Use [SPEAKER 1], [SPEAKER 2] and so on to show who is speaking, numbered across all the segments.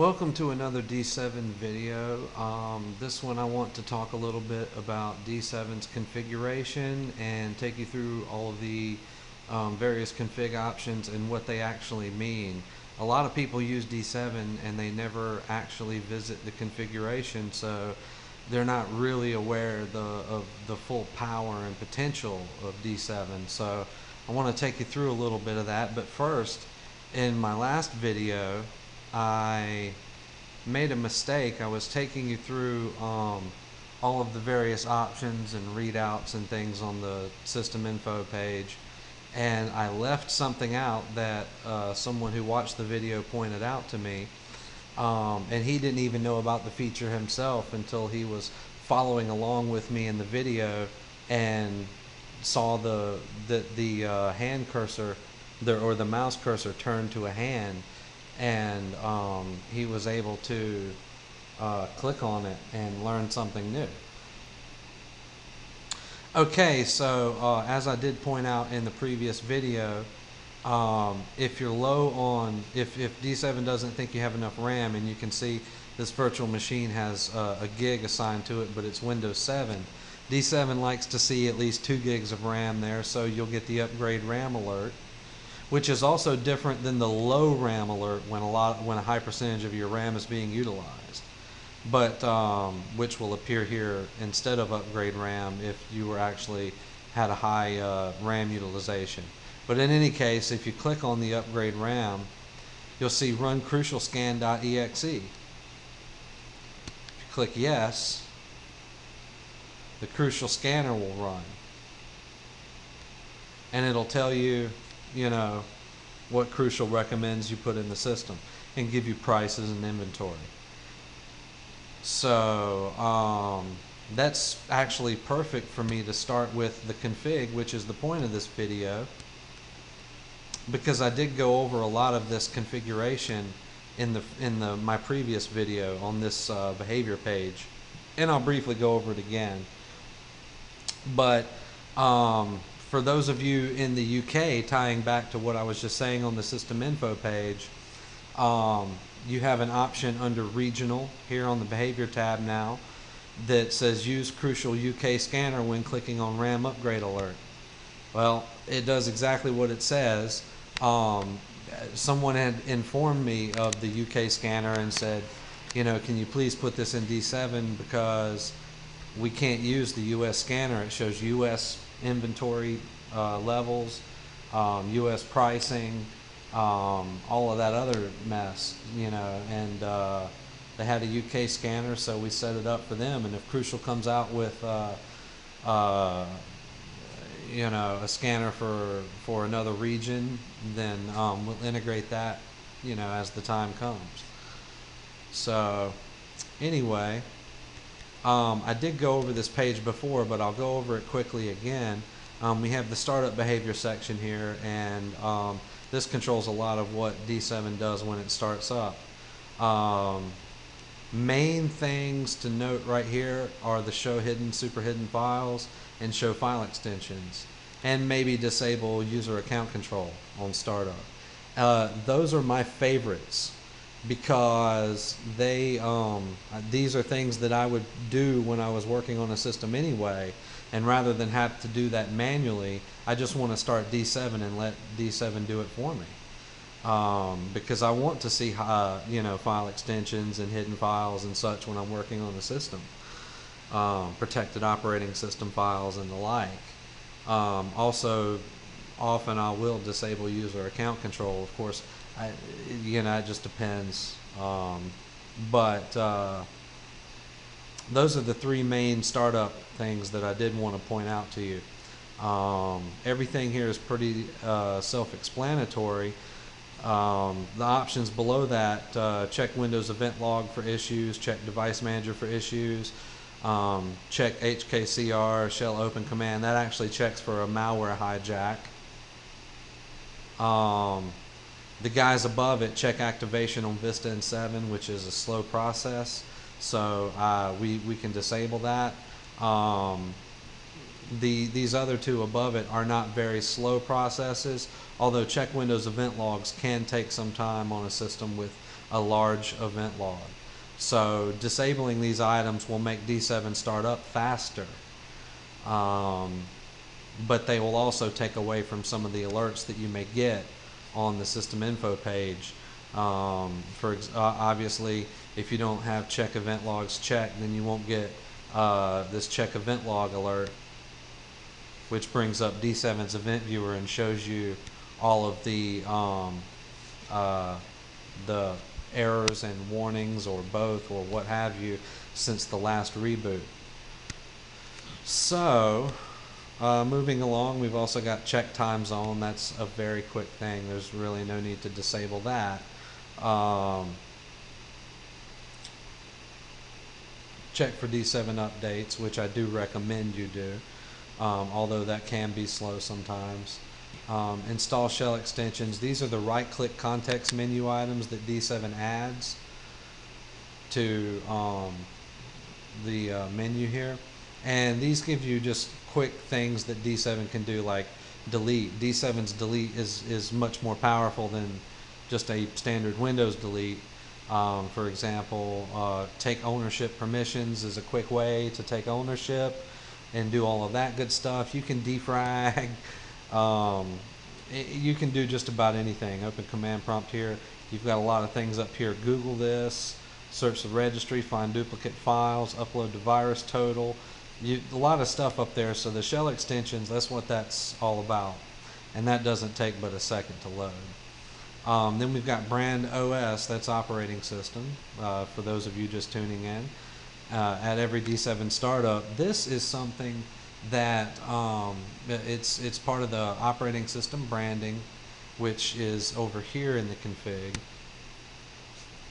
[SPEAKER 1] Welcome to another D7 video. This one I want to talk a little bit about D7's configuration and take you through all of the various config options and what they actually mean. A lot of people use D7 and they never actually visit the configuration, so they're not really aware of the full power and potential of D7. So I want to take you through a little bit of that, but first, in my last video I made a mistake. I was taking you through all of the various options and readouts and things on the system info page, and I left something out that someone who watched the video pointed out to me, and he didn't even know about the feature himself until he was following along with me in the video and saw the hand cursor or the mouse cursor turn to a hand, and he was able to click on it and learn something new. Okay, so as I did point out in the previous video, if you're low on, if D7 doesn't think you have enough RAM, and you can see this virtual machine has a gig assigned to it, but it's Windows 7, D7 likes to see at least 2 gigs of RAM there, so you'll get the upgrade RAM alert, which is also different than the low RAM alert when a high percentage of your RAM is being utilized, but which will appear here instead of upgrade RAM if you were actually had a high RAM utilization. But in any case, if you click on the upgrade RAM, you'll see run crucialscan.exe. If you click yes, the Crucial Scanner will run, and it'll tell you what Crucial recommends you put in the system and give you prices and inventory. So that's actually perfect for me to start with the config, which is the point of this video, because I did go over a lot of this configuration in my previous video on this behavior page, and I'll briefly go over it again. But for those of you in the UK, tying back to what I was just saying on the system info page, you have an option under regional here on the behavior tab now that says use Crucial UK scanner when clicking on RAM upgrade alert. Well, it does exactly what it says. Someone had informed me of the UK scanner and said, can you please put this in D7 because we can't use the US scanner. It shows US inventory levels, US pricing, all of that other mess, and they had a UK scanner, so we set it up for them. And if Crucial comes out with a scanner for another region, then we'll integrate that as the time comes. So anyway, I did go over this page before, but I'll go over it quickly again. We have the startup behavior section here, and this controls a lot of what D7 does when it starts up. Main things to note right here are the show hidden, super hidden files, and show file extensions, and maybe disable user account control on startup. Those are my favorites, because these are things that I would do when I was working on a system anyway, and rather than have to do that manually, I just want to start D7 and let D7 do it for me, because I want to see file extensions and hidden files and such when I'm working on the system, protected operating system files and the like. Also, often I will disable user account control. Of course, it just depends, but those are the 3 main startup things that I did want to point out to you. Everything here is pretty self-explanatory. The options below that, check Windows event log for issues, check device manager for issues, check HKCR shell open command. That actually checks for a malware hijack. The guys above it, check activation on Vista and 7, which is a slow process, so we can disable that. These other 2 above it are not very slow processes, although check Windows event logs can take some time on a system with a large event log. So disabling these items will make D7 start up faster, but they will also take away from some of the alerts that you may get on the system info page. Obviously, if you don't have check event logs checked, then you won't get this check event log alert, which brings up D7's event viewer and shows you all of the errors and warnings, or both, or what have you, since the last reboot. So moving along, we've also got check time zone. That's a very quick thing. There's really no need to disable that. Check for D7 updates, which I do recommend you do, although that can be slow sometimes. Install shell extensions. These are the right-click context menu items that D7 adds to the menu here, and these give you just quick things that D7 can do, like delete. D7's delete is much more powerful than just a standard Windows delete. For example, take ownership permissions is a quick way to take ownership and do all of that good stuff. You can defrag. You can do just about anything. Open command prompt here. You've got a lot of things up here. Google this, search the registry, find duplicate files, upload the virus total. A lot of stuff up there. So the shell extensions, that's what that's all about. And that doesn't take but a second to load. Then we've got brand OS, that's operating system, for those of you just tuning in. At every D7 startup, this is something that it's part of the operating system branding, which is over here in the config.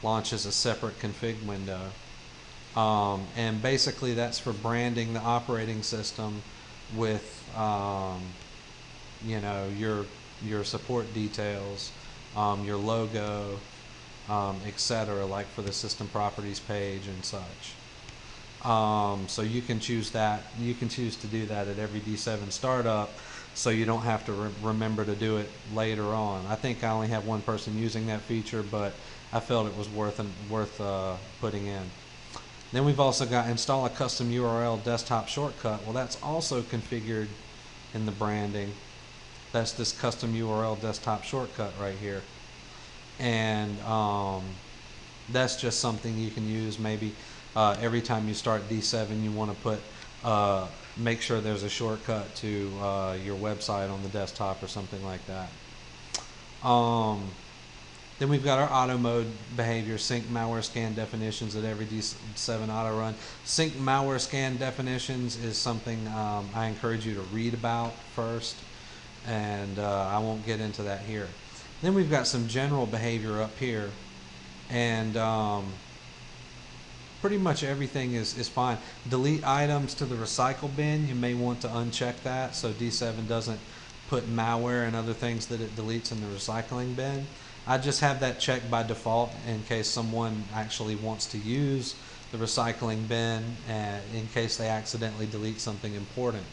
[SPEAKER 1] Launches a separate config window, and basically that's for branding the operating system with you know, your support details, your logo, etc., like for the system properties page and such. So you can choose that. You can choose to do that at every D7 startup, so you don't have to remember to do it later on. I think I only have one person using that feature, but I felt it was worth putting in. Then we've also got install a custom URL desktop shortcut. Well, that's also configured in the branding. That's this custom URL desktop shortcut right here, and that's just something you can use maybe. Every time you start D7, you want to put make sure there's a shortcut to your website on the desktop or something like that. Then we've got our auto mode behavior, sync malware scan definitions at every D7 auto run. Sync malware scan definitions is something I encourage you to read about first, and I won't get into that here. Then we've got some general behavior up here, and pretty much everything is fine. Delete items to the recycle bin, you may want to uncheck that so D7 doesn't put malware and other things that it deletes in the recycling bin. I just have that checked by default in case someone actually wants to use the recycling bin, in case they accidentally delete something important.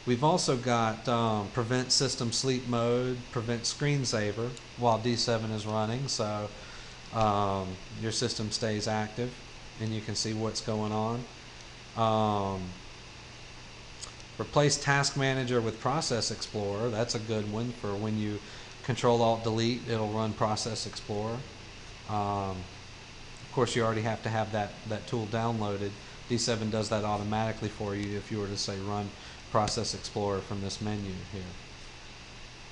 [SPEAKER 1] We've also got prevent system sleep mode, prevent screensaver while D7 is running, so your system stays active and you can see what's going on. Replace Task Manager with Process Explorer. That's a good one for when you Control-Alt-Delete, it'll run Process Explorer. Of course, you already have to have that tool downloaded. D7 does that automatically for you if you were to say run Process Explorer from this menu here.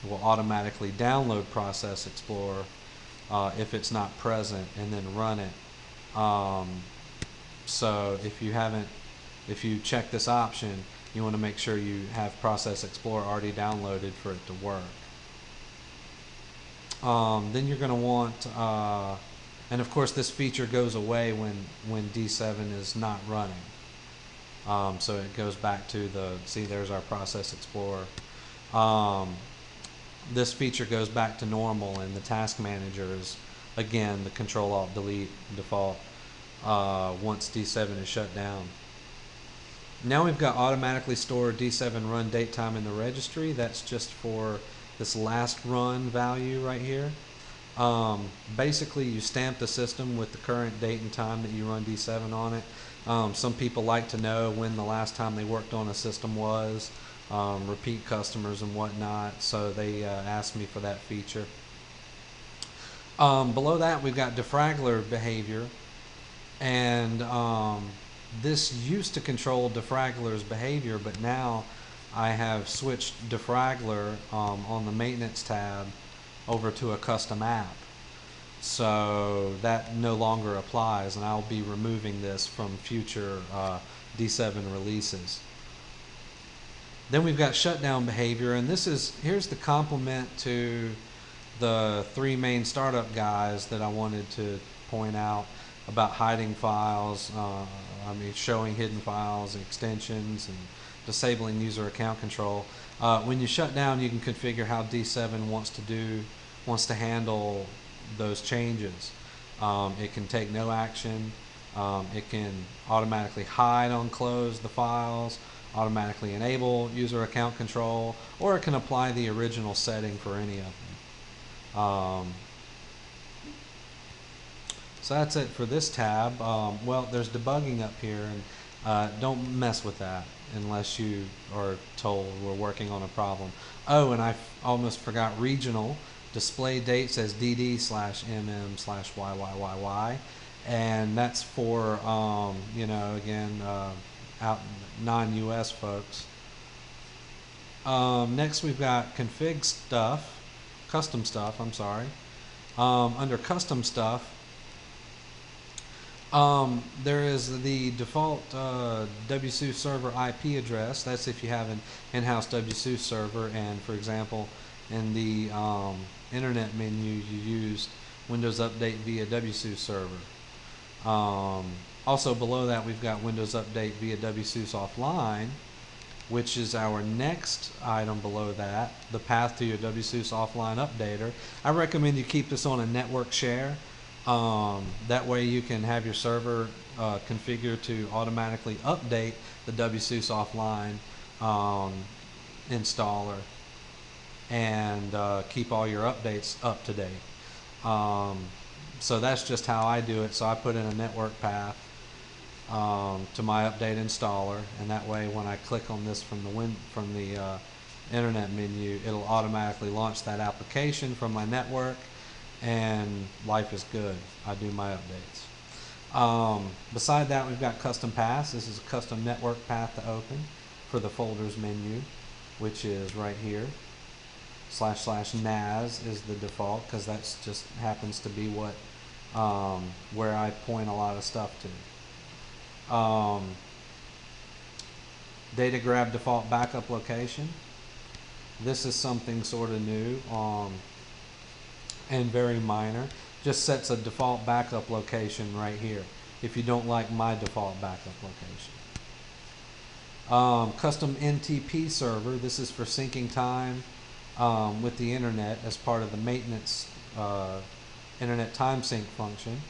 [SPEAKER 1] It will automatically download Process Explorer if it's not present, and then run it. So if you check this option, you want to make sure you have Process Explorer already downloaded for it to work. Then you're going to want, and of course this feature goes away when D7 is not running. So it goes back to see, there's our Process Explorer. This feature goes back to normal, and the Task Manager is again the Control-Alt-Delete default once D7 is shut down. Now we've got automatically store D7 run date time in the registry. That's just for this last run value right here. Basically, you stamp the system with the current date and time that you run D7 on it. Some people like to know when the last time they worked on a system was, repeat customers and whatnot, so they asked me for that feature. Below that, we've got defragler behavior, and this used to control defragler's behavior, but now I have switched defragler on the maintenance tab over to a custom app. So that no longer applies, and I'll be removing this from future D7 releases. Then we've got shutdown behavior, and here's the complement to the three main startup guys that I wanted to point out about hiding files, showing hidden files and extensions, and disabling user account control. When you shut down, you can configure how D7 wants to handle those changes. It can take no action. It can automatically hide on close the files, automatically enable user account control, or it can apply the original setting for any of them. So that's it for this tab. Well, there's debugging up here, and don't mess with that unless you are told we're working on a problem. Oh, and I almost forgot regional. Display dates as dd/mm/yyyy, and that's for again out non-US folks. Next we've got config stuff, custom stuff. I'm sorry. Under custom stuff, there is the default WSUS server IP address. That's if you have an in-house WSUS server, and for example, in the internet menu you use Windows Update via WSUS server. Also below that, we've got Windows Update via WSUS offline, which is our next item below that, the path to your WSUS offline updater. I recommend you keep this on a network share. That way you can have your server configured to automatically update the WSUS offline installer and keep all your updates up to date. So that's just how I do it. So I put in a network path to my update installer, and that way when I click on this from the internet menu, it'll automatically launch that application from my network, and life is good. I do my updates. Beside that, we've got custom paths. This is a custom network path to open for the folders menu, which is right here. //NAS is the default, because that's just happens to be what where I point a lot of stuff to. Data grab default backup location. This is something sort of new and very minor. Just sets a default backup location right here if you don't like my default backup location. Custom NTP server. This is for syncing time with the internet as part of the maintenance internet time sync function.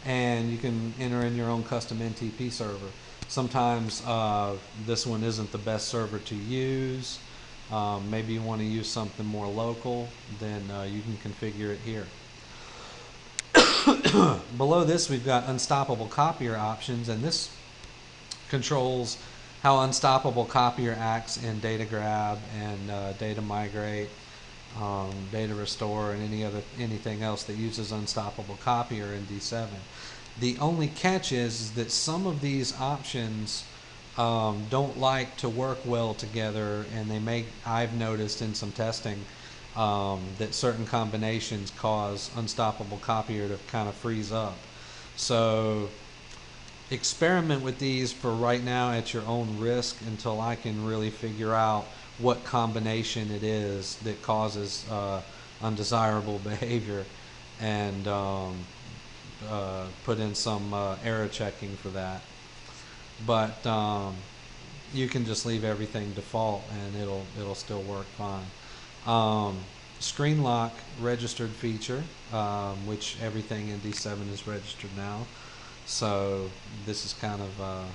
[SPEAKER 1] And you can enter in your own custom NTP server. Sometimes this one isn't the best server to use. Maybe you want to use something more local, then you can configure it here. Below this, we've got unstoppable copier options, and this controls how unstoppable copier acts in data grab and data migrate, data restore, and anything else that uses unstoppable copier in D7. The only catch is that some of these options don't like to work well together, and I've noticed in some testing that certain combinations cause unstoppable copier to kind of freeze up. So experiment with these for right now at your own risk until I can really figure out what combination it is that causes undesirable behavior, and put in some error checking for that. But you can just leave everything default and it'll still work fine. Screen lock registered feature, which everything in D7 is registered now. So this is kind of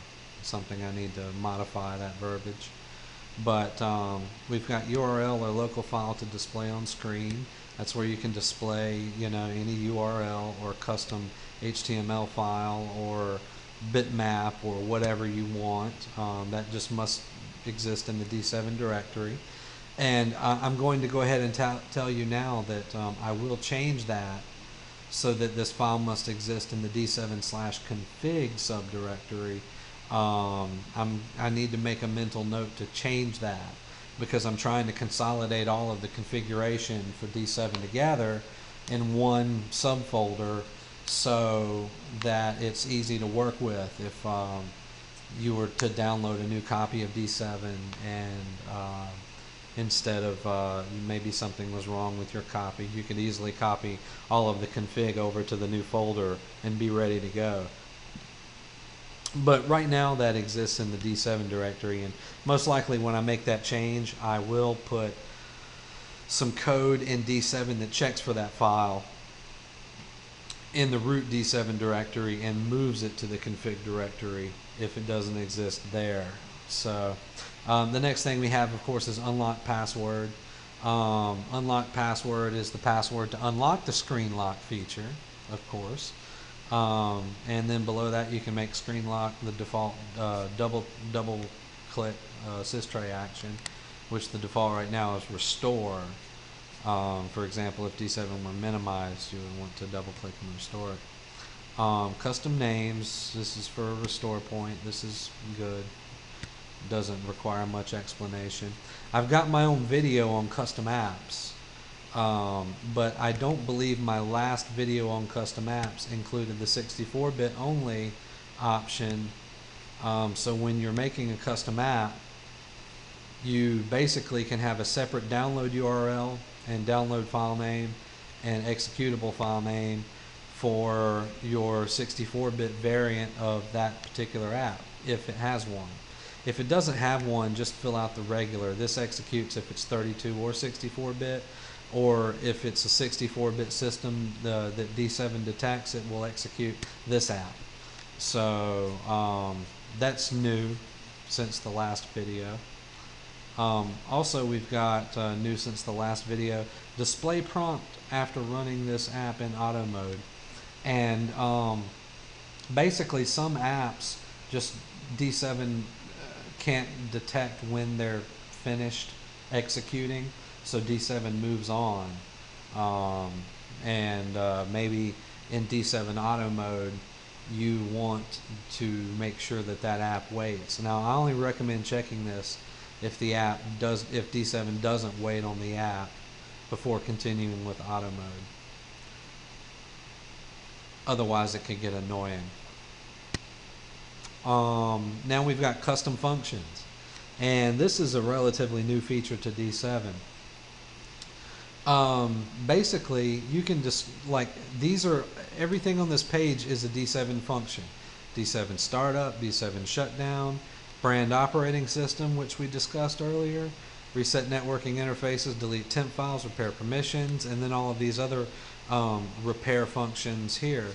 [SPEAKER 1] something I need to modify, that verbiage. But we've got URL or local file to display on screen. That's where you can display, any URL or custom HTML file or bitmap or whatever you want. That just must exist in the D7 directory. And I'm going to go ahead and tell you now that I will change that so that this file must exist in the D7/config subdirectory. I need to make a mental note to change that because I'm trying to consolidate all of the configuration for D7 together in one subfolder so that it's easy to work with if you were to download a new copy of D7 and instead of maybe something was wrong with your copy, you could easily copy all of the config over to the new folder and be ready to go. But right now that exists in the D7 directory, and most likely when I make that change I will put some code in D7 that checks for that file in the root D7 directory and moves it to the config directory if it doesn't exist there. So the next thing we have, of course, is unlock password. Unlock password is the password to unlock the screen lock feature, of course. And then below that you can make screen lock the default double click systray action, which the default right now is restore. For example, if D7 were minimized, you would want to double click and restore it. Custom names, this is for a restore point. This is good. Doesn't require much explanation. I've got my own video on custom apps, but I don't believe my last video on custom apps included the 64-bit only option. So when you're making a custom app, you basically can have a separate download URL and download file name and executable file name for your 64-bit variant of that particular app if it has one. If it doesn't have one, just fill out the regular. This executes if it's 32 or 64-bit, or if it's a 64-bit system that D7 detects, it will execute this app. So that's new since the last video. Also, we've got new since the last video, display prompt after running this app in auto mode. And basically some apps just D7 can't detect when they're finished executing, so D7 moves on, and maybe in D7 auto mode you want to make sure that that app waits. Now I only recommend checking this if D7 doesn't wait on the app before continuing with auto mode. Otherwise it could get annoying. Now we've got custom functions, and this is a relatively new feature to D7. Basically you can just, everything on this page is a D7 function. D7 startup, D7 shutdown, brand operating system, which we discussed earlier, reset networking interfaces, delete temp files, repair permissions, and then all of these other repair functions here.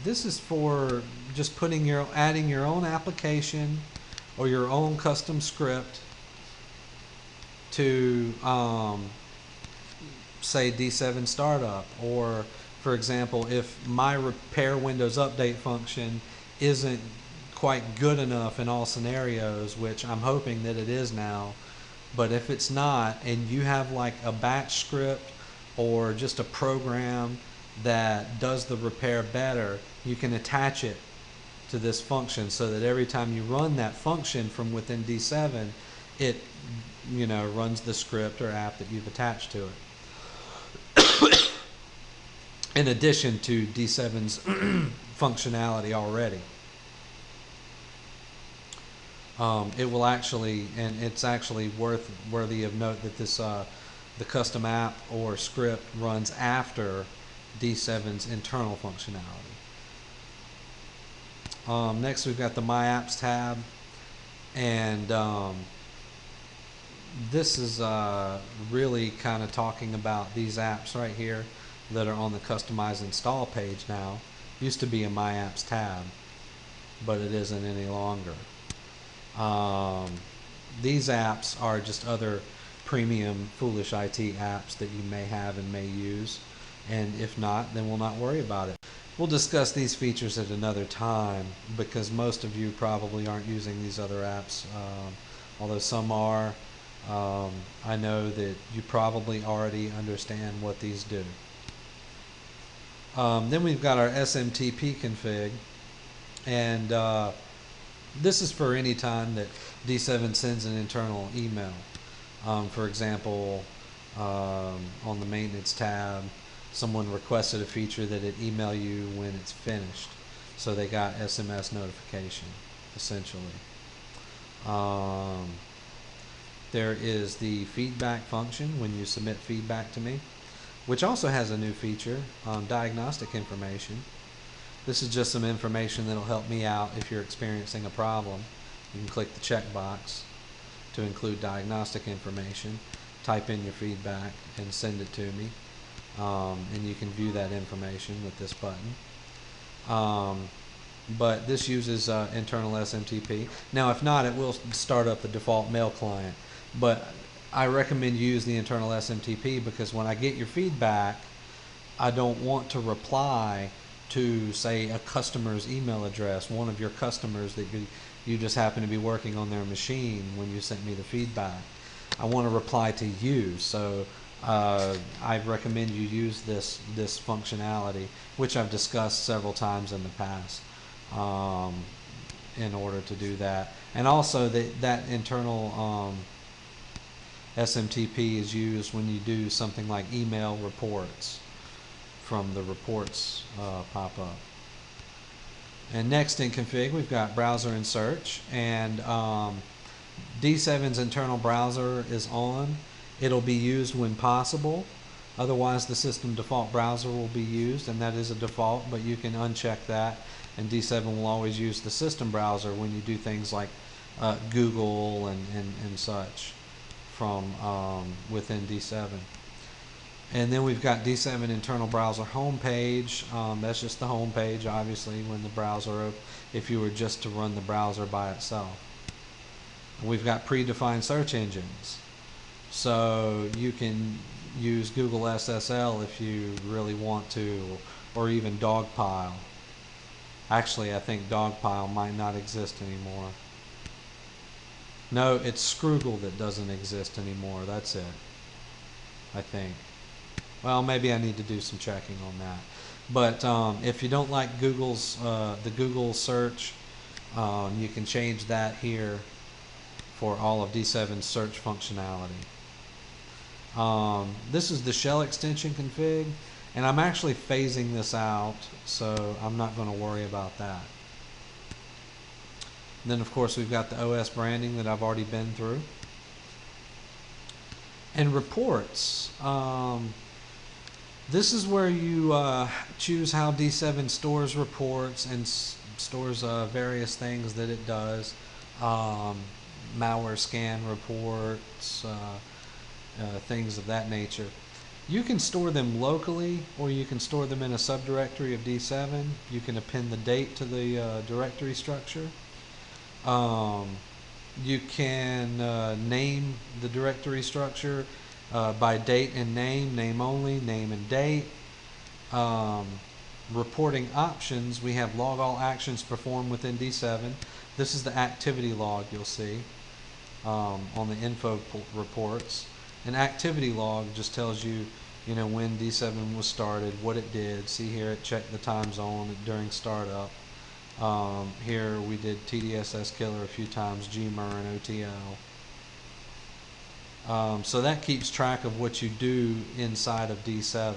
[SPEAKER 1] This is for just adding your own application or your own custom script to say D7 startup, or for example, if my repair Windows update function isn't quite good enough in all scenarios, which I'm hoping that it is now, but if it's not and you have like a batch script or just a program that does the repair better, you can attach it to this function so that every time you run that function from within D7, it runs the script or app that you've attached to it. In addition to D7's functionality already. It will actually, and it's actually worthy of note that this the custom app or script runs after D7's internal functionality. Next we've got the My Apps tab, and this is really kind of talking about these apps right here that are on the Customize Install page now. Used to be a My Apps tab, but it isn't any longer. these apps are just other premium foolish IT apps that you may have and may use, and if not, then we'll not worry about it. We'll discuss these features at another time because most of you probably aren't using these other apps, although some are. I know that you probably already understand what these do. Then we've got our SMTP config, and this is for any time that D7 sends an internal email. For example, on the maintenance tab, someone requested a feature that it email you when it's finished, so they got SMS notification essentially. There is the feedback function when you submit feedback to me, which also has a new feature, diagnostic information. This is just some information that will help me out if you're experiencing a problem. You can click the checkbox to include diagnostic information, type in your feedback, and send it to me. And you can view that information with this button. But this uses internal SMTP. Now, if not, it will start up the default mail client. But I recommend you use the internal SMTP because when I get your feedback, I don't want to reply to, say, a customer's email address, one of your customers that you just happen to be working on their machine when you sent me the feedback. I want to reply to you, so I recommend you use this functionality, which I've discussed several times in the past, in order to do that. And also that internal SMTP is used when you do something like email reports from the reports pop-up. And next in config, we've got browser and search, and D7's internal browser is on. It'll be used when possible. Otherwise, the system default browser will be used, and that is a default, but you can uncheck that, and D7 will always use the system browser when you do things like Google and such from within D7. And then we've got D7 internal browser homepage. That's just the homepage, obviously, when the browser, if you were just to run the browser by itself. We've got predefined search engines. So you can use Google SSL if you really want to, or even Dogpile. Actually, I think Dogpile might not exist anymore. No, it's Scroogle that doesn't exist anymore. That's it, I think. Well, maybe I need to do some checking on that. But if you don't like Google's the Google search, you can change that here for all of D7's search functionality. This is the shell extension config, and I'm actually phasing this out, so I'm not going to worry about that. And then, of course, we've got the OS branding that I've already been through. And reports. This is where you choose how D7 stores reports and stores various things that it does. Malware scan reports, things of that nature. You can store them locally, or you can store them in a subdirectory of D7. You can append the date to the directory structure. You can name the directory structure by date and name only, name and date. Reporting options, we have log all actions performed within D7. This is the activity log you'll see on the info reports. An activity log just tells you, when D7 was started, what it did. See here, it checked the time zone during startup. Here we did TDSS killer a few times, GMER and OTL. So that keeps track of what you do inside of D7.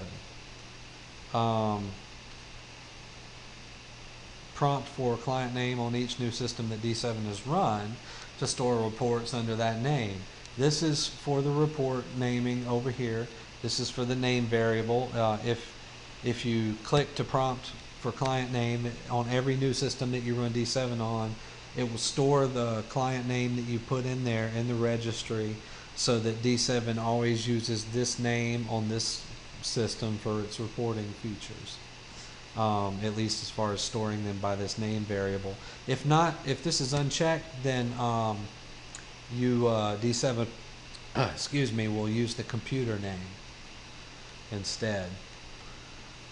[SPEAKER 1] Prompt for client name on each new system that D7 has run to store reports under that name. This is for the report naming over here. This is for the name variable. If you click to prompt for client name on every new system that you run D7 on, it will store the client name that you put in there in the registry, so that D7 always uses this name on this system for its reporting features, at least as far as storing them by this name variable. If not, if this is unchecked, then you D7 excuse me, will use the computer name instead.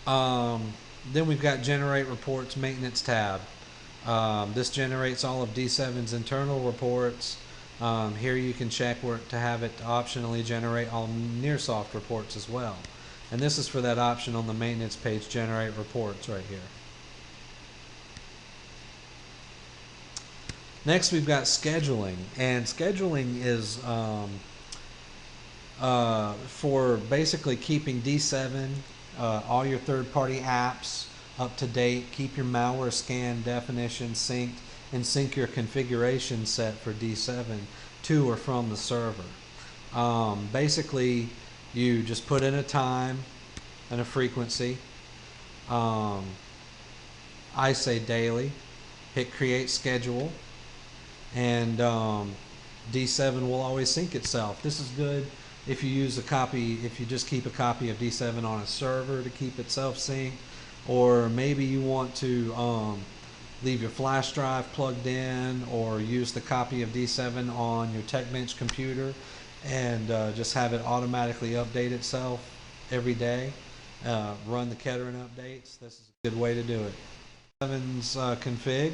[SPEAKER 1] Then we've got generate reports maintenance tab. This generates all of D7's internal reports. Here you can check where to have it optionally generate all Nearsoft reports as well. And this is for that option on the maintenance page, generate reports right here. Next we've got scheduling, and scheduling is for basically keeping D7, all your third-party apps up to date, keep your malware scan definition synced, and sync your configuration set for D7 to or from the server. Basically, you just put in a time and a frequency. I say daily. Hit create schedule, and D7 will always sync itself. This is good if you use a copy, if you just keep a copy of D7 on a server to keep itself synced, or maybe you want to leave your flash drive plugged in, or use the copy of D7 on your TechBench computer and just have it automatically update itself every day. Run the Kettering updates. This is a good way to do it. D7's config.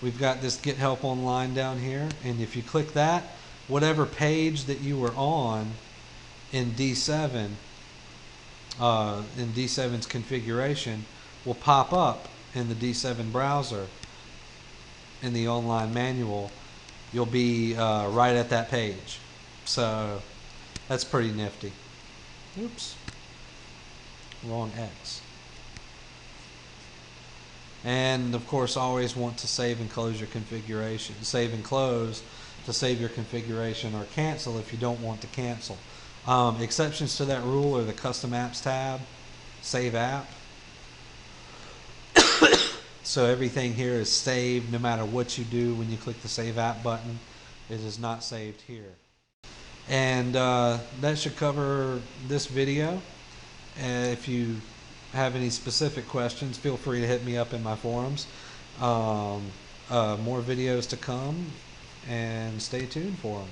[SPEAKER 1] We've got this Get Help Online down here, and if you click that, whatever page that you were on in D7, in D7's configuration, will pop up in the D7 browser. In the online manual, you'll be right at that page. So that's pretty nifty. Oops, wrong X. And of course, always want to save and close your configuration. Save and close to save your configuration, or cancel if you don't want to cancel. Exceptions to that rule are the Custom Apps tab, Save App. So everything here is saved no matter what you do. When you click the Save App button, it is not saved here. And that should cover this video. If you have any specific questions, feel free to hit me up in my forums. More videos to come, and stay tuned for them.